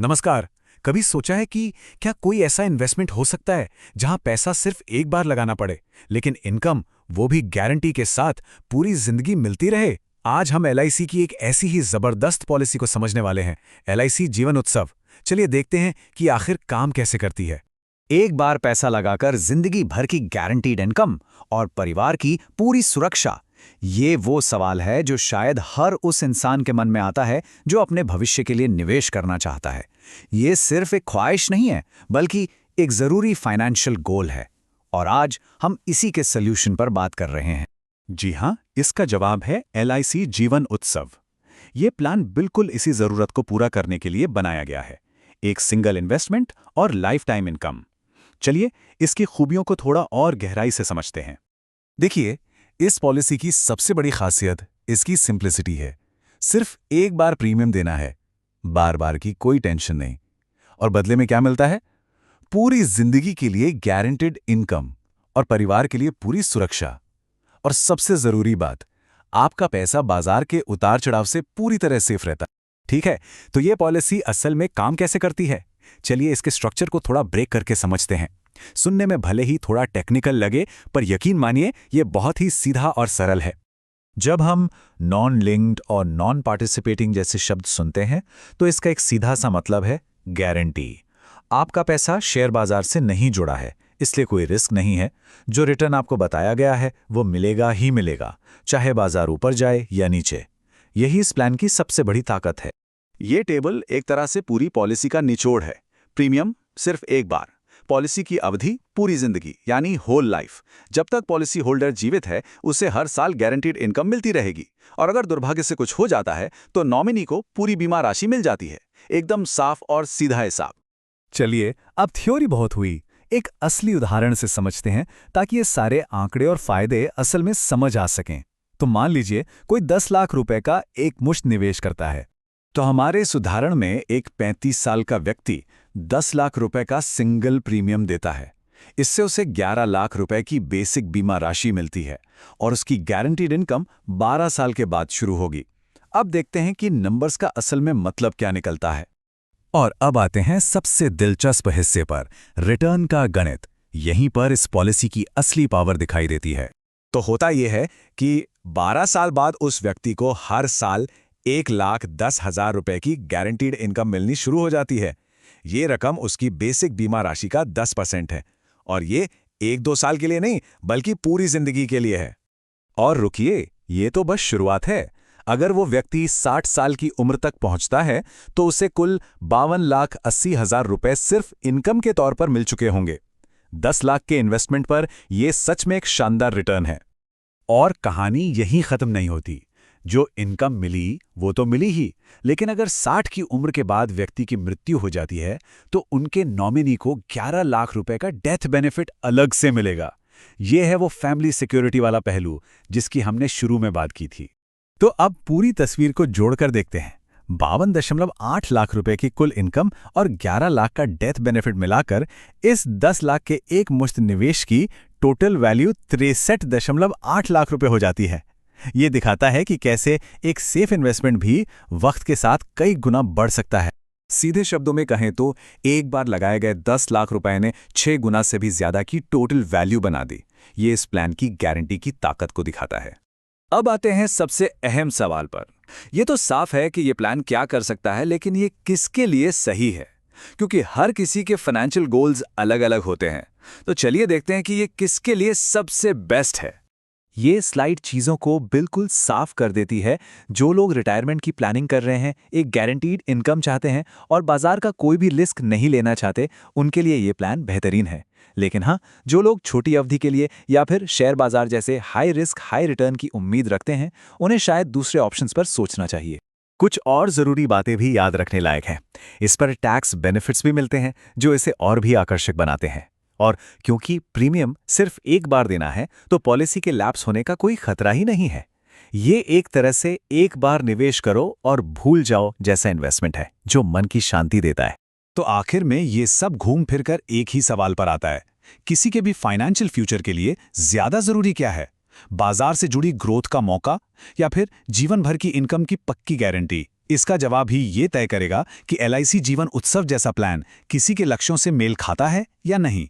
नमस्कार। कभी सोचा है कि क्या कोई ऐसा इन्वेस्टमेंट हो सकता है जहां पैसा सिर्फ एक बार लगाना पड़े, लेकिन इनकम वो भी गारंटी के साथ पूरी जिंदगी मिलती रहे? आज हम एलआईसी की एक ऐसी ही जबरदस्त पॉलिसी को समझने वाले हैं, एलआईसी जीवन उत्सव। चलिए देखते हैं कि आखिर काम कैसे करती है। एक बार पैसा लगाकर जिंदगी भर की गारंटीड इनकम और परिवार की पूरी सुरक्षा, ये वो सवाल है जो शायद हर उस इंसान के मन में आता है जो अपने भविष्य के लिए निवेश करना चाहता है। ये सिर्फ एक ख्वाहिश नहीं है, बल्कि एक जरूरी फाइनेंशियल गोल है। और आज हम इसी के सॉल्यूशन पर बात कर रहे हैं। जी हाँ, इसका जवाब है एलआईसी जीवन उत्सव। ये प्लान बिल्कुल इसी जरूरत को पूरा करने के लिए बनाया गया है, एक सिंगल इन्वेस्टमेंट और लाइफ टाइम इनकम। चलिए इसकी खूबियों को थोड़ा और गहराई से समझते हैं। देखिए, इस पॉलिसी की सबसे बड़ी खासियत इसकी सिंप्लिसिटी है। सिर्फ एक बार प्रीमियम देना है, बार बार की कोई टेंशन नहीं। और बदले में क्या मिलता है? पूरी जिंदगी के लिए गारंटेड इनकम और परिवार के लिए पूरी सुरक्षा। और सबसे जरूरी बात, आपका पैसा बाजार के उतार चढ़ाव से पूरी तरह सेफ रहता है। ठीक है, तो ये पॉलिसी असल में काम कैसे करती है? चलिए इसके स्ट्रक्चर को थोड़ा ब्रेक करके समझते हैं। सुनने में भले ही थोड़ा टेक्निकल लगे, पर यकीन मानिए ये बहुत ही सीधा और सरल है। जब हम नॉन लिंक्ड और नॉन पार्टिसिपेटिंग जैसे शब्द सुनते हैं, तो इसका एक सीधा सा मतलब है गारंटी। आपका पैसा शेयर बाजार से नहीं जुड़ा है, इसलिए कोई रिस्क नहीं है। जो रिटर्न आपको बताया गया है वो मिलेगा ही मिलेगा, चाहे बाजार ऊपर जाए या नीचे। यही इस प्लान की सबसे बड़ी ताकत है। ये टेबल एक तरह से पूरी पॉलिसी का निचोड़ है। प्रीमियम सिर्फ एक बार, पॉलिसी की अवधि पूरी जिंदगी यानी होल लाइफ। जब तक पॉलिसी होल्डर जीवित है उसे हर साल गारंटीड इनकम मिलती रहेगी, और अगर दुर्भाग्य से कुछ हो जाता है तो नॉमिनी को पूरी बीमा राशि मिल जाती है। एकदम साफ और सीधा हिसाब। चलिए अब थ्योरी बहुत हुई, एक असली उदाहरण से समझते हैं ताकि ये सारे आंकड़े और फायदे असल में समझ आ सकें। तो मान लीजिए कोई 10 लाख रुपए का एक मुश्त निवेश करता है। तो हमारे इस उदाहरण में एक 35 साल का व्यक्ति 10 लाख रुपए का सिंगल प्रीमियम देता है। इससे उसे 11 लाख रुपए की बेसिक बीमा राशि मिलती है और उसकी गारंटीड इनकम 12 साल के बाद शुरू होगी। अब देखते हैं कि नंबर्स का असल में मतलब क्या निकलता है। और अब आते हैं सबसे दिलचस्प हिस्से पर, रिटर्न का गणित। यहीं पर इस पॉलिसी की असली पावर दिखाई देती है। तो होता यह है कि 12 साल बाद उस व्यक्ति को हर साल 1,10,000 रुपए की गारंटीड इनकम मिलनी शुरू हो जाती है। ये रकम उसकी बेसिक बीमा राशि का 10% है, और ये 1-2 साल के लिए नहीं बल्कि पूरी जिंदगी के लिए है। और रुकिए, ये तो बस शुरुआत है। अगर वो व्यक्ति 60 साल की उम्र तक पहुंचता है तो उसे कुल 52,80,000 रुपए सिर्फ इनकम के तौर पर मिल चुके होंगे। 10 लाख के इन्वेस्टमेंट पर यह सच में एक शानदार रिटर्न है। और कहानी यहीं खत्म नहीं होती। जो इनकम मिली वो तो मिली ही, लेकिन अगर 60 की उम्र के बाद व्यक्ति की मृत्यु हो जाती है तो उनके नॉमिनी को 11 लाख रुपए का डेथ बेनिफिट अलग से मिलेगा। यह है वो फैमिली सिक्योरिटी वाला पहलू जिसकी हमने शुरू में बात की थी। तो अब पूरी तस्वीर को जोड़कर देखते हैं। 52.8 लाख रुपए की कुल इनकम और 11 लाख का डेथ बेनिफिट मिलाकर इस 10 लाख के एक मुश्त निवेश की टोटल वैल्यू 63.8 लाख रुपए हो जाती है। ये दिखाता है कि कैसे एक सेफ इन्वेस्टमेंट भी वक्त के साथ कई गुना बढ़ सकता है। सीधे शब्दों में कहें तो एक बार लगाए गए 10 लाख रुपए ने 6 गुना से भी ज्यादा की टोटल वैल्यू बना दी। ये इस प्लान की गारंटी की ताकत को दिखाता है। अब आते हैं सबसे अहम सवाल पर। यह तो साफ है कि यह प्लान क्या कर सकता है, लेकिन ये किसके लिए सही है? क्योंकि हर किसी के फाइनेंशियल गोल्स अलग अलग होते हैं। तो चलिए देखते हैं कि ये किसके लिए सबसे बेस्ट है। ये स्लाइड चीज़ों को बिल्कुल साफ कर देती है। जो लोग रिटायरमेंट की प्लानिंग कर रहे हैं, एक गारंटीड इनकम चाहते हैं और बाजार का कोई भी रिस्क नहीं लेना चाहते, उनके लिए ये प्लान बेहतरीन है। लेकिन हाँ, जो लोग छोटी अवधि के लिए या फिर शेयर बाजार जैसे हाई रिस्क हाई रिटर्न की उम्मीद रखते हैं, उन्हें शायद दूसरे ऑप्शंस पर सोचना चाहिए। कुछ और ज़रूरी बातें भी याद रखने लायक हैं। इस पर टैक्स बेनिफिट्स भी मिलते हैं जो इसे और भी आकर्षक बनाते हैं। और क्योंकि प्रीमियम सिर्फ एक बार देना है तो पॉलिसी के लैप्स होने का कोई खतरा ही नहीं है। ये एक तरह से एक बार निवेश करो और भूल जाओ जैसा इन्वेस्टमेंट है जो मन की शांति देता है। तो आखिर में ये सब घूम फिरकर एक ही सवाल पर आता है, किसी के भी फाइनेंशियल फ्यूचर के लिए ज्यादा जरूरी क्या है? बाजार से जुड़ी ग्रोथ का मौका या फिर जीवन भर की इनकम की पक्की गारंटी? इसका जवाब ही ये तय करेगा कि LIC जीवन उत्सव जैसा प्लान किसी के लक्ष्यों से मेल खाता है या नहीं।